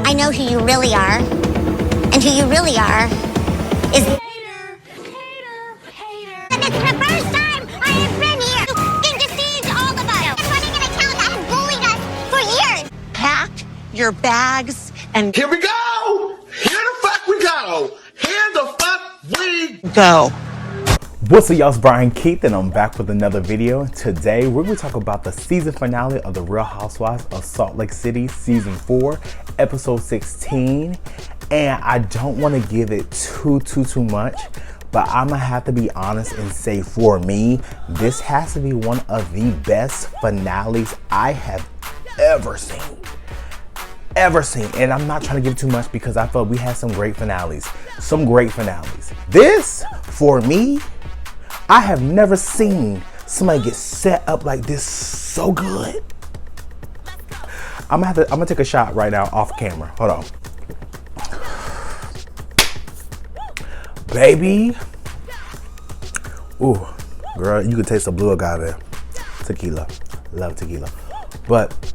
I know who you really are. And who you really are is hater. And this is the first time I have been here. You f***ing deceived all of us. And running an account that has bullied us for years. Pack your bags and here we go. Here the fuck we go. Here the fuck we go. What's up, y'all? It's Brian Keith, and I'm back with another video. Today, we're going to talk about the season finale of The Real Housewives of Salt Lake City, Season 4, Episode 16. And I don't want to give it too much, but I'm going to have to be honest and say, for me, this has to be one of the best finales I have ever seen. And I'm not trying to give too much because I felt we had some great finales. This, for me, I have never seen somebody get set up like this so good. I'm gonna take a shot right now off camera. Hold on. Baby. Ooh, girl, you can taste the blue agave. Tequila. Love tequila. But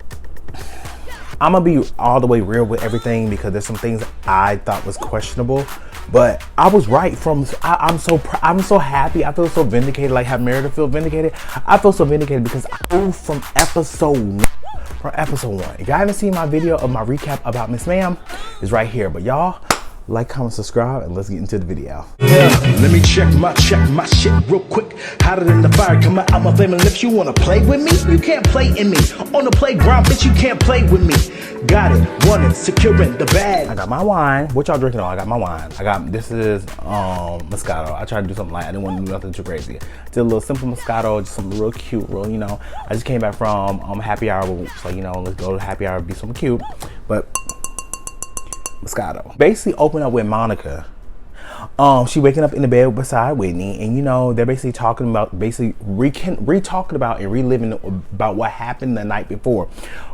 I'm gonna be all the way real with everything because there's some things I thought was questionable, but I was right. I'm so happy. I feel so vindicated, like how Meredith feel vindicated. I feel so vindicated because I knew from episode 1. If y'all haven't seen my video of my recap about Miss Ma'am, it's right here. But y'all, like, comment, subscribe, and let's get into the video. Yeah, let me check my shit real quick. Hotter than the fire coming out my flaming lips. You wanna play with me? You can't play in me. On the playground, bitch, you can't play with me. Got it, want it, securing the bag. I got my wine. What y'all drinking on? I got my wine. This is Moscato. I tried to do something light. I didn't want to do nothing too crazy. Did a little simple Moscato, just something real cute, real, you know. I just came back from happy hour, so you know, let's go to happy hour, be something cute. But Moscato. Basically open up with Monica. She waking up in the bed beside Whitney, and you know, they're basically talking about, re-talking about and reliving about what happened the night before.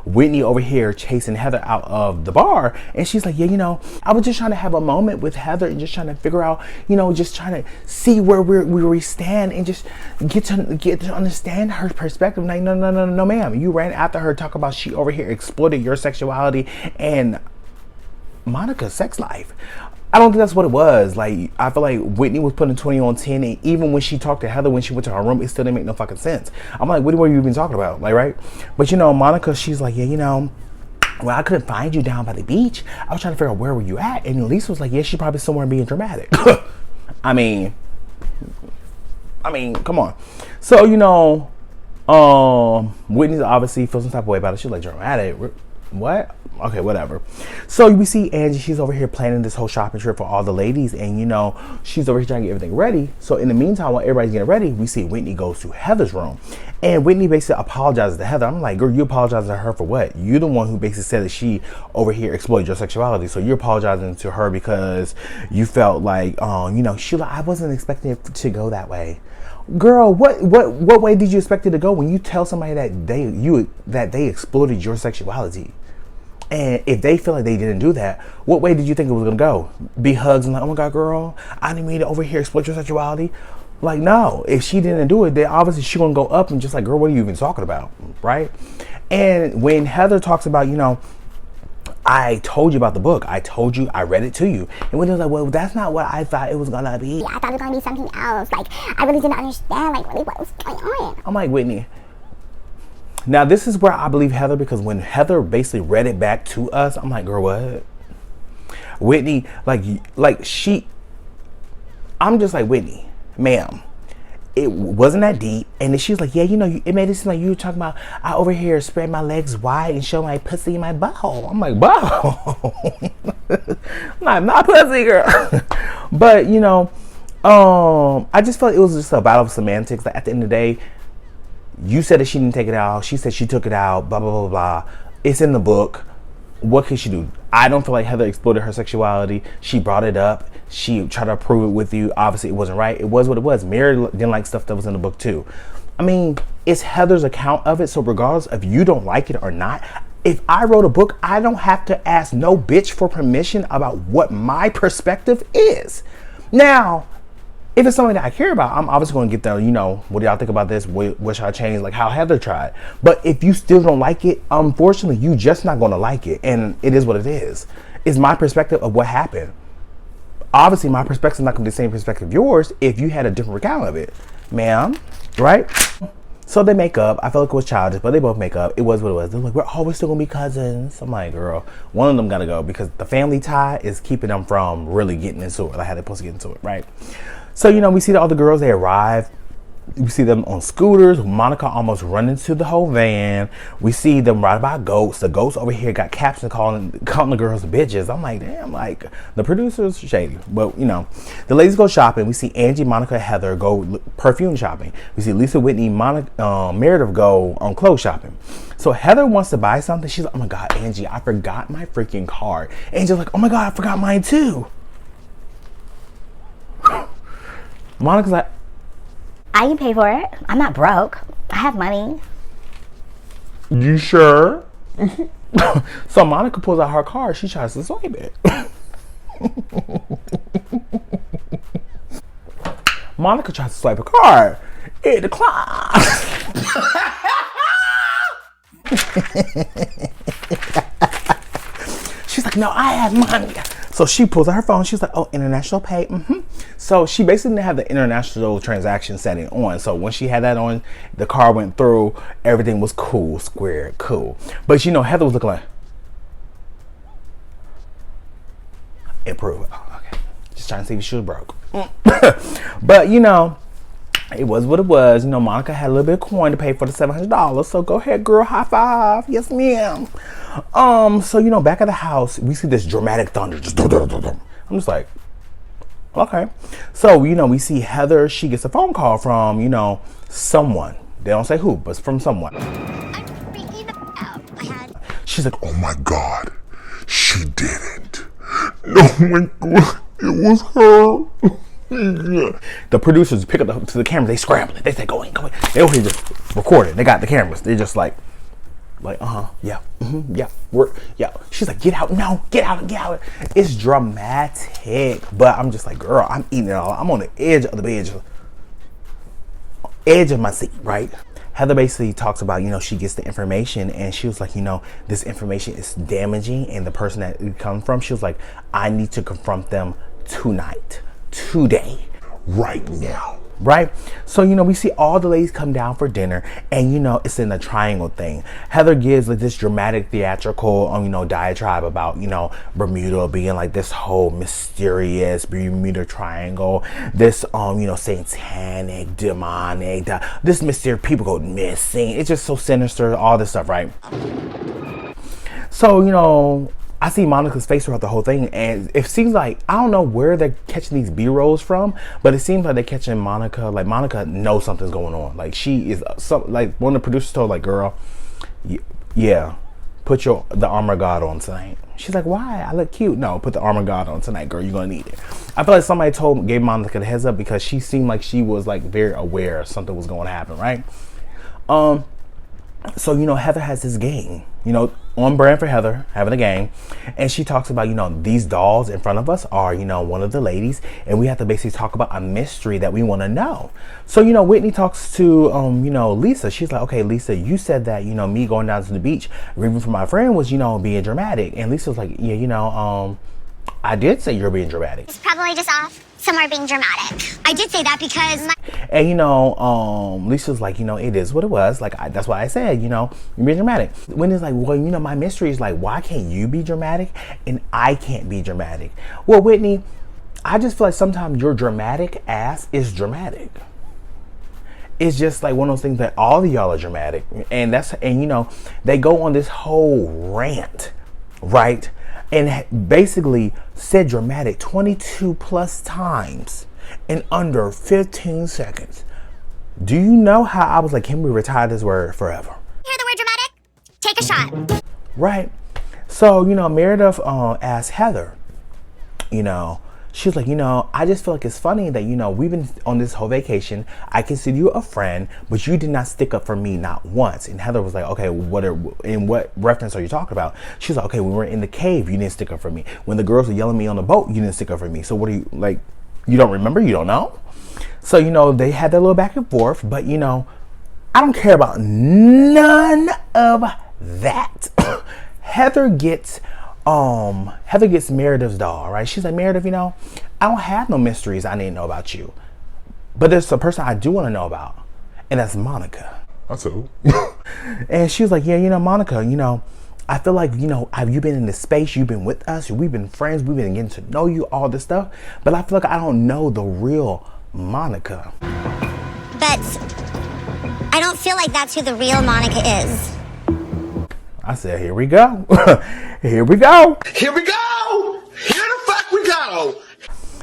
Whitney over here chasing Heather out of the bar, and she's like, yeah, you know, I was just trying to have a moment with Heather and just trying to figure out, you know, just trying to see where we stand and just get to understand her perspective. Like, no, ma'am, you ran after her, talk about she over here exploited your sexuality and Monica's sex life. I don't think that's what it was. Like, I feel like Whitney was putting 20 on 10, and even when she talked to Heather when she went to her room, it still didn't make no fucking sense. I'm like, what were you even talking about? Like, right? But you know, Monica, she's like, yeah, you know, well, I couldn't find you down by the beach. I was trying to figure out where were you at, and Lisa was like, yeah, she probably somewhere being dramatic. I mean, come on. So, you know, Whitney's obviously feels some type of way about it. She's like, dramatic? What? Okay, whatever. So we see Angie, she's over here planning this whole shopping trip for all the ladies, and you know, she's over here trying to get everything ready. So in the meantime, while everybody's getting ready, we see Whitney goes to Heather's room, and Whitney basically apologizes to Heather. I'm like, girl, you apologizing to her for what? You're the one who basically said that she over here exploited your sexuality, so you're apologizing to her because you felt like, you know, Sheila, I wasn't expecting it to go that way. Girl, what way did you expect it to go when you tell somebody that they exploited your sexuality? And if they feel like they didn't do that, what way did you think it was gonna go? Be hugs and like, oh my God, girl, I didn't mean to over here exploit your sexuality. Like, no, if she didn't do it, then obviously she's gonna go up and just like, girl, what are you even talking about, right? And when Heather talks about, you know, I told you about the book. I told you, I read it to you. And Whitney was like, well, that's not what I thought it was gonna be. Yeah, I thought it was gonna be something else. Like, I really didn't understand, like, really what was going on. I'm like, Whitney. Now, this is where I believe Heather, because when Heather basically read it back to us, I'm like, girl, what? Whitney, I'm just like, Whitney, ma'am, it wasn't that deep. And then she's like, yeah, you know, it made it seem like you were talking about, I over here spread my legs wide and show my pussy in my butthole. I'm like, butthole? I'm not pussy, girl. But, you know, I just felt it was just a battle of semantics. Like, at the end of the day, you said that she didn't take it out. She said she took it out, blah, blah, blah, blah. It's in the book. What can she do? I don't feel like Heather exploited her sexuality. She brought it up. She tried to prove it with you. Obviously, it wasn't right. It was what it was. Mary didn't like stuff that was in the book, too. I mean, it's Heather's account of it. So regardless if you don't like it or not, if I wrote a book, I don't have to ask no bitch for permission about what my perspective is. Now, If it's something that I care about, I'm obviously going to get there. You know, what do y'all think about this? What should I change? Like how Heather tried. But if you still don't like it, unfortunately, you just not going to like it. And it is what it is. It's my perspective of what happened. Obviously, my perspective is not going to be the same perspective of yours if you had a different account of it. Ma'am, right? So they make up. I felt like it was childish, but they both make up. It was what it was. They're like, we're always still going to be cousins. I'm like, girl, one of them got to go because the family tie is keeping them from really getting into it. Like how they're supposed to get into it, right? So, you know, we see the other girls, they arrive. We see them on scooters. Monica almost run into the whole van. We see them ride by goats. The goats over here got captions calling the girls bitches. I'm like, damn, like the producers shady. But, you know, the ladies go shopping. We see Angie, Monica, Heather go perfume shopping. We see Lisa, Whitney, Meredith go on clothes shopping. So Heather wants to buy something. She's like, oh my God, Angie, I forgot my freaking card. Angie's like, oh my God, I forgot mine too. Monica's like, I can pay for it. I'm not broke. I have money. You sure? So Monica pulls out her card. She tries to swipe it. Monica tries to swipe a card. It declines. She's like, no, I have money. So she pulls out her phone. She's like, oh, international pay. So she basically didn't have the international transaction setting on. So when she had that on, the car went through. Everything was cool, square, cool. But you know, Heather was looking like, improve. Oh, okay. Just trying to see if she was broke. But you know, it was what it was. You know, Monica had a little bit of coin to pay for the $700. So go ahead, girl. High five. Yes, ma'am. So, you know, back at the house, we see this dramatic thunder. Just I'm just like, okay. So, you know, we see Heather. She gets a phone call from, you know, someone. They don't say who, but it's from someone. I'm freaking out. She's like, Oh my God, she didn't. No, my God, it was her. the producers pick up to the camera. They scramble it. They say, go in. They over here just record it. They got the cameras. They're just like, yeah, yeah. She's like, get out, no, get out. It's dramatic, but I'm just like, girl, I'm eating it all. I'm on the edge of the bed, edge of my seat, right? Heather basically talks about, you know, she gets the information and she was like, you know, this information is damaging, and the person that it comes from, she was like, I need to confront them tonight, today, right now. Right? So, you know, we see all the ladies come down for dinner, and, you know, it's in a triangle thing. Heather gives like this dramatic theatrical, you know, diatribe about, you know, Bermuda being like this whole mysterious Bermuda Triangle, this, you know, satanic, demonic, this mysterious, people go missing. It's just so sinister, all this stuff, right? So, you know, I see Monica's face throughout the whole thing, and it seems like, I don't know where they're catching these B-rolls from, but it seems like they're catching Monica, like Monica knows something's going on. Like she is, like one of the producers told, like, girl, yeah, put the armor of God on tonight. She's like, why? I look cute. No, put the armor of God on tonight, girl. You're gonna need it. I feel like somebody gave Monica the heads up because she seemed like she was like very aware something was going to happen, right? So, you know, Heather has this game, you know, on brand for Heather, having a game. And she talks about, you know, these dolls in front of us are, you know, one of the ladies. And we have to basically talk about a mystery that we want to know. So, you know, Whitney talks to, you know, Lisa. She's like, okay, Lisa, you said that, you know, me going down to the beach, grieving for my friend was, you know, being dramatic. And Lisa's like, yeah, you know, I did say you're being dramatic. It's probably just off somewhere being dramatic. I did say that because and, you know, Lisa's like, you know, it is what it was. Like, that's why I said, you know, you're being dramatic. Whitney's like, well, you know, my mystery is like, why can't you be dramatic and I can't be dramatic? Well, Whitney, I just feel like sometimes your dramatic ass is dramatic. It's just like one of those things that all of y'all are dramatic. And you know, they go on this whole rant, right? And basically said dramatic 22 plus times in under 15 seconds. Do you know how I was like, can we retire this word forever? hear the word dramatic? Take a shot. Right. So, you know, Meredith asked Heather, you know, she was like, you know, I just feel like it's funny that, you know, we've been on this whole vacation. I consider you a friend, but you did not stick up for me, not once. And Heather was like, okay, what reference are you talking about? She was like, okay, we were in the cave, you didn't stick up for me. When the girls were yelling at me on the boat, you didn't stick up for me. So what are you, like, You don't remember? You don't know? So, you know, they had that little back and forth, but, you know, I don't care about none of that. Heather gets Meredith's doll, right? She's like, Meredith, you know, I don't have no mysteries I need to know about you. But there's a person I do want to know about, and that's Monica. That's who. And she was like, yeah, you know, Monica, you know, I feel like, you know, have you been in this space? You've been with us. We've been friends. We've been getting to know you, all this stuff. But I feel like I don't know the real Monica. But I don't feel like that's who the real Monica is. I said, here we go. Here we go. Here we go. Here the fuck we go.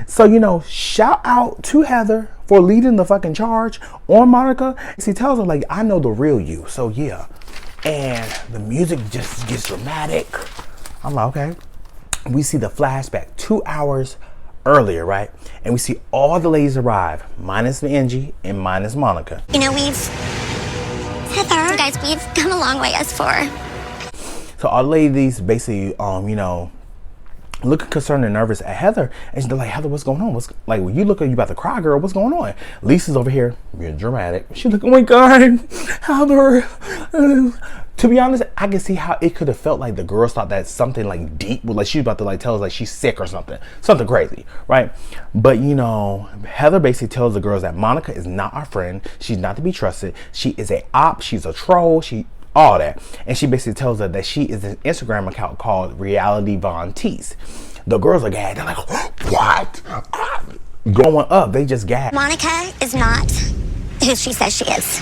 So, you know, shout out to Heather for leading the fucking charge on Monica. She tells her, like, I know the real you. So, yeah. And the music just gets dramatic. I'm like, okay. We see the flashback 2 hours earlier, right? And we see all the ladies arrive, minus Angie and minus Monica. You know, Heather, guys, we've come a long way as four. So all the ladies basically, you know, looking concerned and nervous at Heather, and they're like, Heather, what's going on? What's like, when you look like you about to cry, girl, what's going on? Lisa's over here being dramatic. She's like, oh my God, Heather. To be honest, I can see how it could have felt like the girls thought that something like deep, like she's about to like tell us like she's sick or something crazy, right? But you know, Heather basically tells the girls that Monica is not our friend. She's not to be trusted. She is a op. She's a troll. All that. And she basically tells her that she is an Instagram account called RealityEntertainmentTV. The girls are gagged. They're like, what? Going up, they just gagged. Monica is not who she says she is.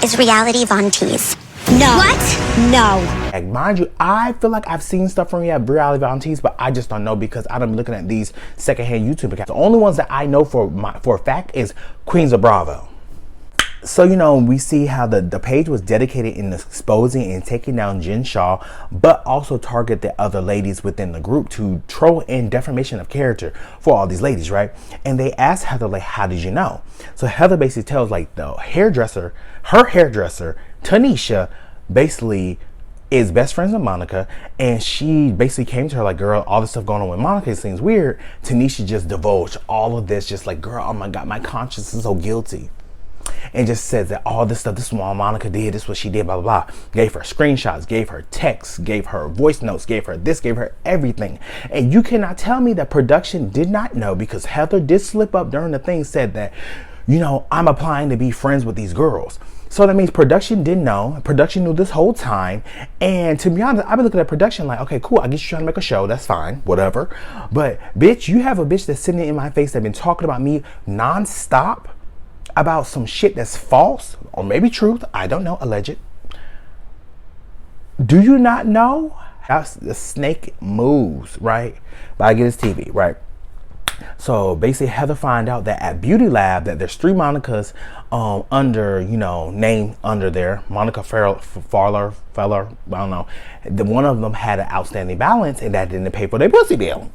It's RealityEntertainmentTV. No. What? No. Like, mind you, I feel like I've seen stuff from RealityEntertainmentTV, but I just don't know because I've been looking at these secondhand YouTube accounts. The only ones that I know for a fact is Queens of Bravo. So, you know, we see how the page was dedicated in exposing and taking down Jen Shaw, but also target the other ladies within the group to troll and defamation of character for all these ladies, right? And they asked Heather, like, how did you know? So Heather basically tells, like, her hairdresser, Tanisha, basically is best friends with Monica, and she basically came to her like, girl, all this stuff going on with Monica, it seems weird. Tanisha just divulged all of this, just like, girl, oh my God, my conscience is so guilty. And just says that all this stuff, this is what Monica did, this is what she did, blah, blah, blah. Gave her screenshots, gave her texts, gave her voice notes, gave her this, gave her everything. And you cannot tell me that production did not know, because Heather did slip up during the thing, said that, you know, I'm applying to be friends with these girls. So that means production didn't know. Production knew this whole time. And to be honest, I've been looking at production like, okay, cool, I guess you're trying to make a show, that's fine, whatever. But bitch, you have a bitch that's sitting in my face that's been talking about me nonstop about some shit that's false, or maybe truth, I don't know, alleged. Do you not know how the snake moves, right? But I get his TV, right? So basically Heather find out that at Beauty Lab that there's 3 Monicas under, you know, named under there. Monica Feller, I don't know. One of them had an outstanding balance and that didn't pay for their pussy bill.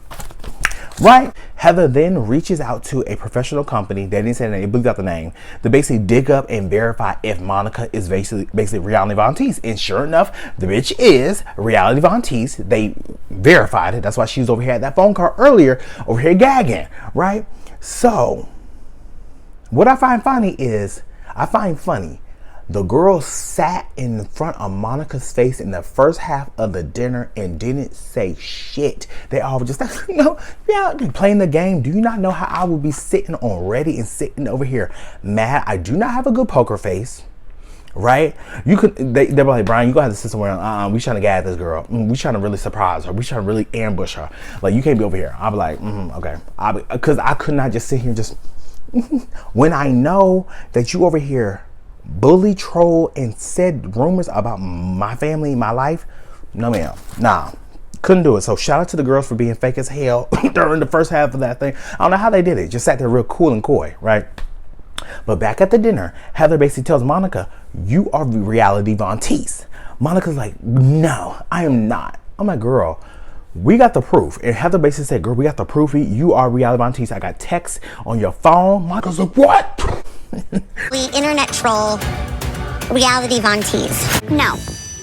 Right? Heather then reaches out to a professional company, they didn't say the name, they bleeped out the name, to basically dig up and verify if Monica is basically RealityEntertainmentTV. And sure enough, the bitch is RealityEntertainmentTV. They verified it. That's why she was over here at that phone call earlier, over here gagging, right? So, what I find funny is, the girl sat in front of Monica's face in the first half of the dinner and didn't say shit. They all just like, no, yeah, playing the game. Do you not know how I will be sitting on ready and sitting over here mad? I do not have a good poker face, right? You could, they were like, Brian, you gonna have to sit somewhere. We trying to gag this girl. We trying to really surprise her. We trying to really ambush her. Like, you can't be over here. I'll be like, okay. Because I could not just sit here and just, when I know that you over here bully, troll, and said rumors about my family, my life, no ma'am, nah, couldn't do it. So shout out to the girls for being fake as hell during the first half of that thing. I don't know how they did it, just sat there real cool and coy, right? But back at the dinner, Heather basically tells Monica, you are RealityEntertainmentTV. Monica's like, no, I am not. I'm like, girl, we got the proof. And Heather basically said, girl, we got the proof. You are RealityEntertainmentTV. I got texts on your phone. Monica's like, what? The internet troll, RealityEntertainmentTV. No,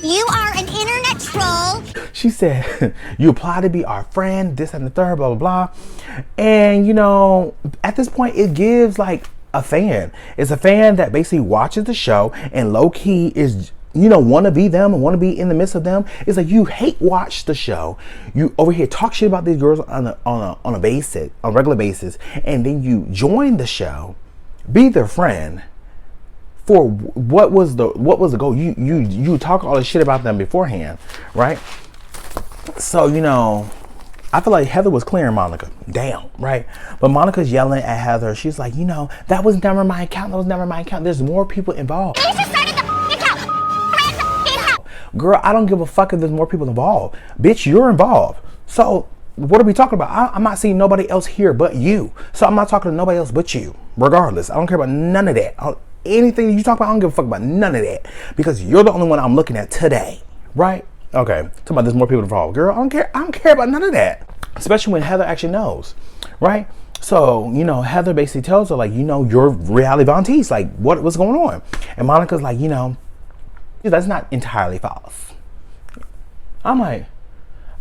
You are an internet troll. She said, you apply to be our friend, this and the third, blah, blah, blah. And, you know, at this point, it gives like a fan. It's a fan that basically watches the show and low key is, you know, want to be them and want to be in the midst of them. It's like you hate watch the show. You over here talk shit about these girls on a regular basis. And then you join the show, be their friend. For what was the goal? You talk all this shit about them beforehand, right? So, you know, I feel like Heather was clearing Monica. Damn, right? But Monica's yelling at Heather. She's like, you know, that was never my account. That was never my account. There's more people involved. They just started the account. Girl, I don't give a fuck if there's more people involved. Bitch, you're involved. So what are we talking about? I'm not seeing nobody else here but you. So I'm not talking to nobody else but you. Regardless, I don't care about none of that. Anything you talk about, I don't give a fuck about none of that. Because you're the only one I'm looking at today. Right? Okay. Talking about there's more people involved. Girl, I don't care about none of that. Especially when Heather actually knows. Right? So, you know, Heather basically tells her, like, you know, you're reality Von Tease. Like, what's going on? And Monica's like, you know, that's not entirely false. I'm like,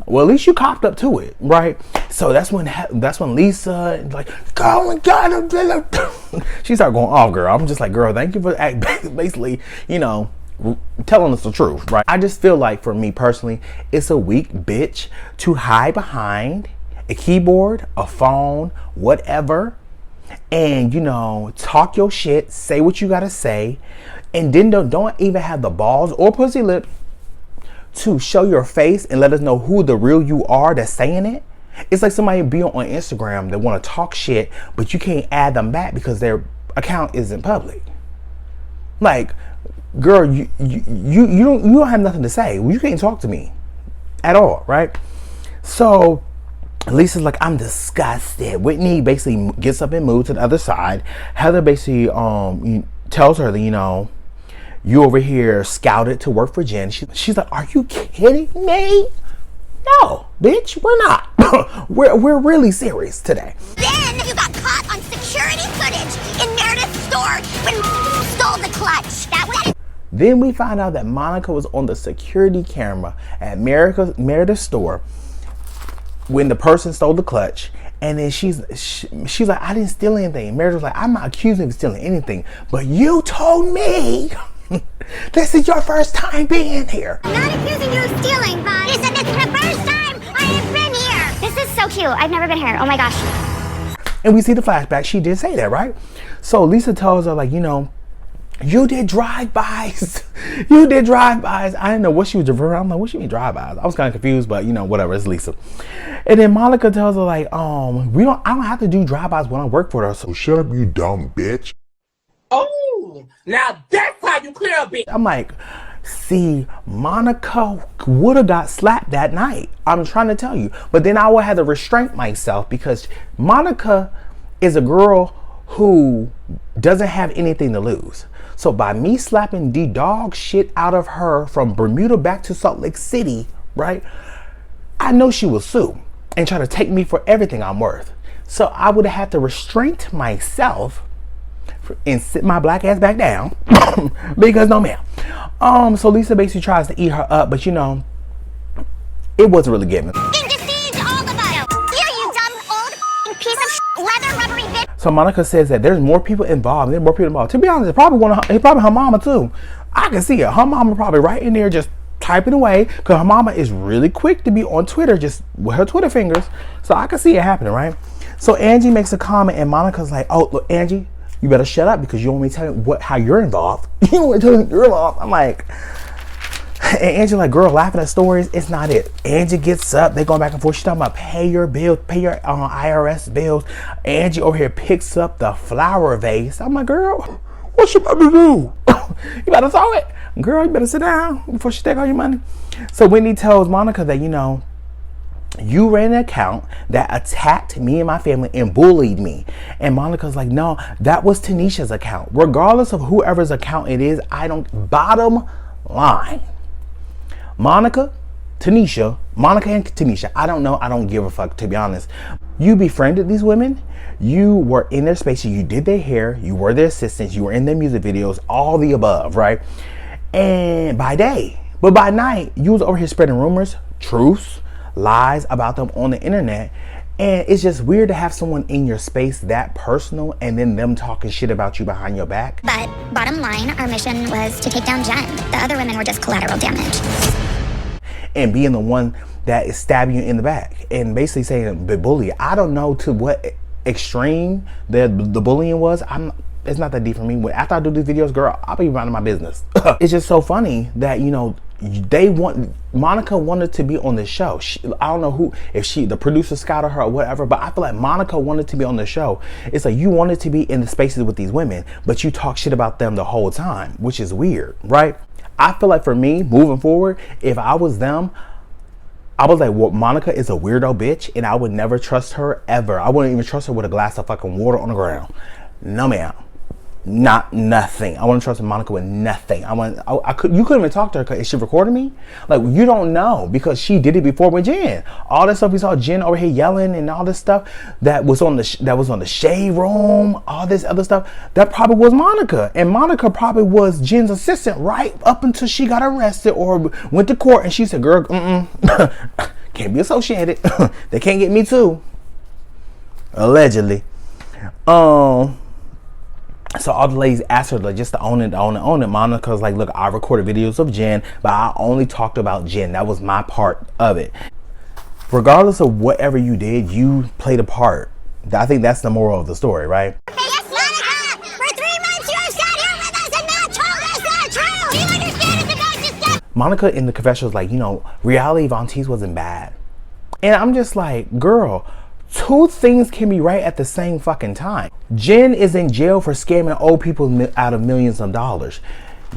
well, at least you copped up to it, right? So that's when Lisa like, go and get him. She started going off, girl. I'm just like, girl, thank you for basically, you know, telling us the truth, right? I just feel like for me personally, it's a weak bitch to hide behind a keyboard, a phone, whatever, and, you know, talk your shit, say what you gotta say, and then don't even have the balls or pussy lip to show your face and let us know who the real you are that's saying it. It's like somebody be on Instagram that want to talk shit, but you can't add them back because their account isn't public. Like, girl, you don't have nothing to say. You can't talk to me at all, right? So Lisa's like, I'm disgusted. Whitney basically gets up and moves to the other side. Heather basically tells her that, you know, you over here scouted to work for Jen. She's like, are you kidding me? No, bitch, we're not. we're really serious today. Then you got caught on security footage in Meredith's store when stole the clutch. That was it. Then we find out that Monica was on the security camera at Meredith's store when the person stole the clutch. And then she's like, I didn't steal anything. Meredith was like, I'm not accusing you of stealing anything, but you told me this is your first time being here. I'm not accusing you of stealing, but listen, this is the first time I have been here. This is so cute. I've never been here. Oh my gosh. And we see the flashback. She did say that, right? So Lisa tells her, like, you know, you did drive-bys. You did drive-bys. I didn't know what she was referring. I'm like, what she mean drive-bys? I was kind of confused, but you know, whatever. It's Lisa. And then Monica tells her, like, I don't have to do drive-bys when I work for her. So Shut up, you dumb bitch. Oh, now that's how you clear a bitch. I'm like, see, Monica would have got slapped that night. I'm trying to tell you. But then I would have to restrain myself because Monica is a girl who doesn't have anything to lose. So by me slapping the dog shit out of her from Bermuda back to Salt Lake City, right? I know she will sue and try to take me for everything I'm worth. So I would have had to restrain myself and sit my black ass back down because no ma'am. So Lisa basically tries to eat her up, but you know, it wasn't really giving. So Monica says that there's more people involved. There's more people involved. To be honest, it's probably her mama too. I can see it. Her mama probably right in there just typing away because her mama is really quick to be on Twitter just with her Twitter fingers. So I can see it happening, right? So Angie makes a comment and Monica's like, oh, look, Angie, you better shut up because you want me to tell you how you're involved. You want me to tell you you're involved. I'm like, and Angie like, girl, laughing at stories, it's not it. Angie gets up, they going back and forth. She's talking about pay your bills, pay your IRS bills. Angie over here picks up the flower vase. I'm like, girl, What she about to do? you better throw it. Girl, you better sit down before she take all your money. So Whitney tells Monica that, you know, you ran an account that attacked me and my family and bullied me. And Monica's like, no, that was Tanisha's account. Regardless of whoever's account it is, bottom line. Monica and Tanisha, I don't know. I don't give a fuck, to be honest. You befriended these women. You were in their spaces. You did their hair. You were their assistants. You were in their music videos, all the above, right? And by day, But by night, you was over here spreading rumors, truths, lies about them on the internet. And it's just weird to have someone in your space that personal and then them talking shit about you behind your back. But bottom line, our mission was to take down Jen. The other women were just collateral damage. And being the one that is stabbing you in the back and basically saying the bully. I don't know to what extreme the bullying was. It's not that deep for me. After I do these videos, girl, I'll be minding my business. It's just so funny that, you know, Monica wanted to be on the show. I don't know if the producer scouted her or whatever, but I feel like Monica wanted to be on the show. It's like you wanted to be in the spaces with these women, but you talk shit about them the whole time, which is weird, right? I feel like for me, moving forward, if I was them, I was like, well, Monica is a weirdo bitch, and I would never trust her ever. I wouldn't even trust her with a glass of fucking water on the ground. No, ma'am. Nothing. I wouldn't trust Monica with nothing. You couldn't even talk to her because she recorded me. Like, you don't know, because she did it before with Jen. All that stuff we saw Jen over here yelling and all this stuff that was on the shade room, all this other stuff, that probably was Monica. And Monica probably was Jen's assistant right up until she got arrested or went to court, and she said, girl, can't be associated. They can't get me too. Allegedly. So all the ladies asked her just to own it. Monica's like, look, I recorded videos of Jen, but I only talked about Jen. That was my part of it. Regardless of whatever you did, you played a part. I think that's the moral of the story, right? Yes, Monica! For 3 months you have sat here with us and not told us the truth! Do you understand it's about to step? Monica in the confession was like, you know, reality Von Tease wasn't bad. And I'm just like, girl, 2 things can be right at the same fucking time. Jen is in jail for scamming old people out of millions of dollars.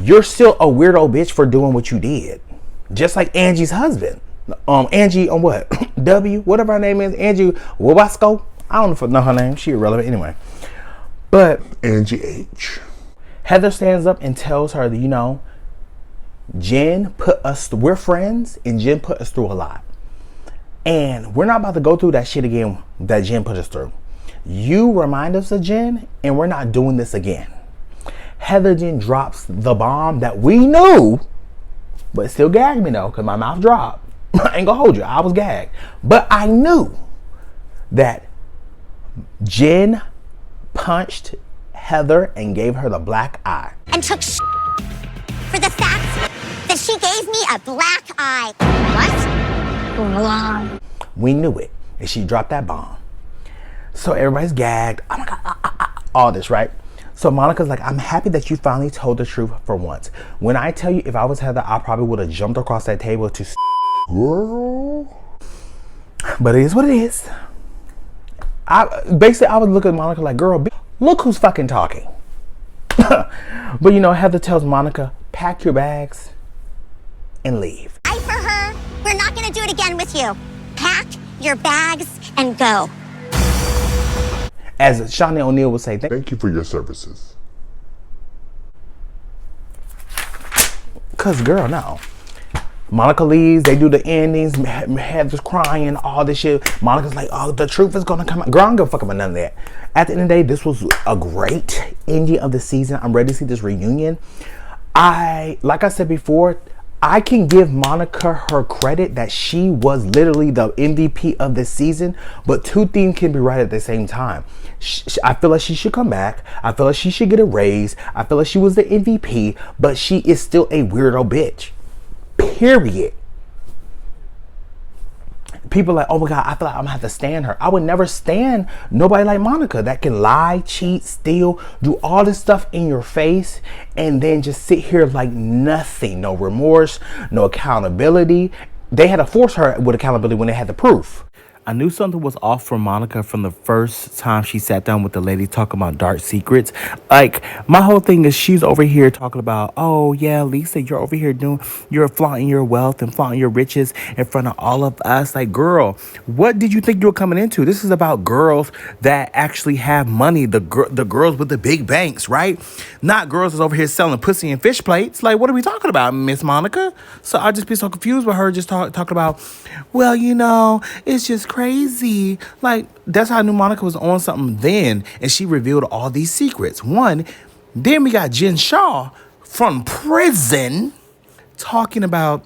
You're still a weirdo bitch for doing what you did. Just like Angie's husband. Angie on what? W? Whatever her name is. Angie Wabasco? I don't know her name. She irrelevant anyway. But Angie H. Heather stands up and tells her that, you know, we're friends, and Jen put us through a lot. And we're not about to go through that shit again that Jen put us through. You remind us of Jen, and we're not doing this again. Heather then drops the bomb that we knew, but it still gagged me though, because my mouth dropped. I ain't gonna hold you, I was gagged. But I knew that Jen punched Heather and gave her the black eye. And took for the fact that she gave me a black eye. What? We knew it, and she dropped that bomb. So everybody's gagged. Oh my God, all this, right? So Monica's like, I'm happy that you finally told the truth for once. When I tell you, if I was Heather, I probably would have jumped across that table to Girl. But it is what it is. I would look at Monica like, girl, look who's fucking talking. But you know, Heather tells Monica, pack your bags and leave. I for her, we're not gonna do it again with you. Pack your bags and go. As Shawnee O'Neal would say, Thank you for your services. Cause girl, no. Monica leaves, they do the endings, Heather's crying, all this shit. Monica's like, oh, the truth is gonna come out. Girl, I don't give a fuck about none of that. At the end of the day, this was a great ending of the season. I'm ready to see this reunion. Like I said before, I can give Monica her credit that she was literally the MVP of this season, but 2 things can be right at the same time. I feel like she should come back. I feel like she should get a raise. I feel like she was the MVP, but she is still a weirdo bitch. Period. People are like, oh my God, I feel like I'm gonna have to stand her. I would never stand nobody like Monica that can lie, cheat, steal, do all this stuff in your face, and then just sit here like nothing. No remorse, no accountability. They had to force her with accountability when they had the proof. I knew something was off for Monica from the first time she sat down with the lady talking about dark secrets. Like, my whole thing is she's over here talking about, oh yeah, Lisa, you're over here you're flaunting your wealth and flaunting your riches in front of all of us. Like, girl, what did you think you were coming into? This is about girls that actually have money, the girls with the big banks, right? Not girls that's over here selling pussy and fish plates. Like, what are we talking about, Miss Monica? So I just be so confused with her just talking about, well, you know, it's just crazy. Like, that's how I knew Monica was on something then, and she revealed all these secrets. One, then we got Jen Shaw from prison talking about,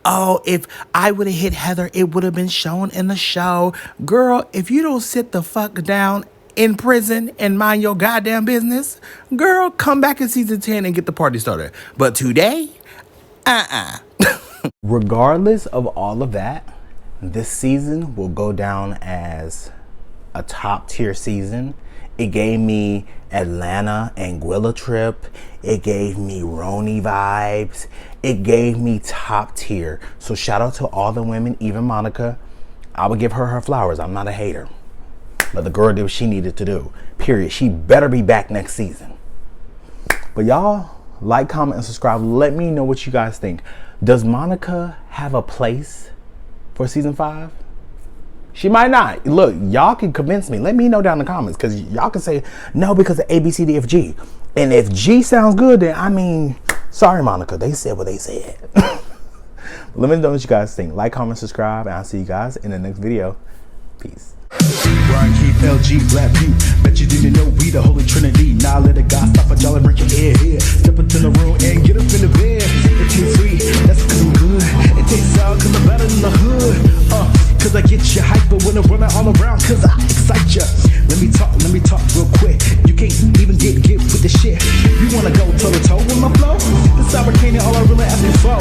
oh, if I would have hit Heather, it would have been shown in the show. Girl, if you don't sit the fuck down in prison and mind your goddamn business, girl, come back in season 10 and get the party started. But today, Regardless of all of that, this season will go down as a top tier season. It gave me Atlanta and Anguilla trip. It gave me Roni vibes. It gave me top tier. So shout out to all the women, even Monica. I would give her her flowers. I'm not a hater. But the girl did what she needed to do. Period. She better be back next season. But y'all, like, comment, and subscribe. Let me know what you guys think. Does Monica have a place for season 5? She might not. Look, y'all can convince me. Let me know down in the comments, because y'all can say no because of A, B, C, D, F, G. And if G sounds good, then I mean, sorry, Monica. They said what they said. Let me know what you guys think. Like, comment, subscribe, and I'll see you guys in the next video. Peace. Brian Keith, LG, Black View. Bet you didn't know we the Holy Trinity. Now let a God stop a jolly, break your ear here. Step into the room and get up in the bed. It tastes sweet, that's cause I'm good. It tastes sour cause I'm better than the hood. Cause I get you hyper when I'm running all around, cause I excite ya. Let me talk real quick. You can't even get with the shit. You wanna go toe to toe with my flow? This sour candy all I really ask for.